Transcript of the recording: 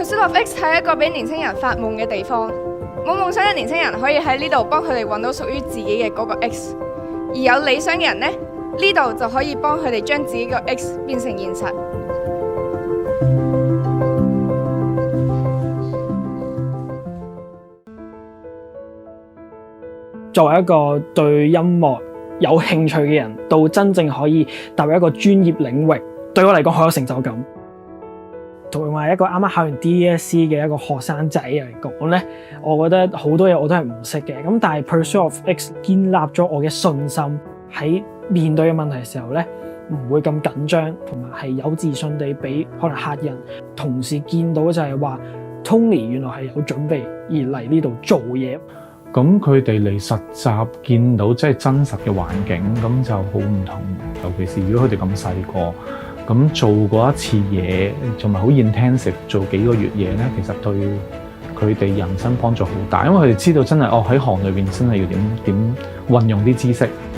Pursuit of X 係一個俾年輕人發夢嘅地方，冇夢想嘅年輕人可以喺呢度幫佢哋揾到屬於自己嘅嗰個 X， 而有理想嘅人呢，呢度就可以幫佢哋將自己個 X 變成現實。作為一個對音樂有興趣嘅人，到真正可以踏入一個專業領域，對我嚟講好有成就感。同埋一個啱啱考完 DSE 嘅一個學生仔嚟講咧，我覺得好多嘢我都係唔識嘅。咁但係 Pursuit of X 建立咗我嘅信心，喺面對嘅問題嘅時候咧，唔會咁緊張，同埋係有自信地俾可能客人同事見到就係話 Tony 原來係有準備而嚟呢度做嘢。咁佢哋嚟實習見到即係真實嘅環境，咁就好唔同。尤其是如果佢哋咁細個，咁做過一次嘢，同埋好 intensive 做幾個月嘢咧，其實對佢哋人生幫助好大，因為佢哋知道真係喺行裏邊真係要點運用啲知識。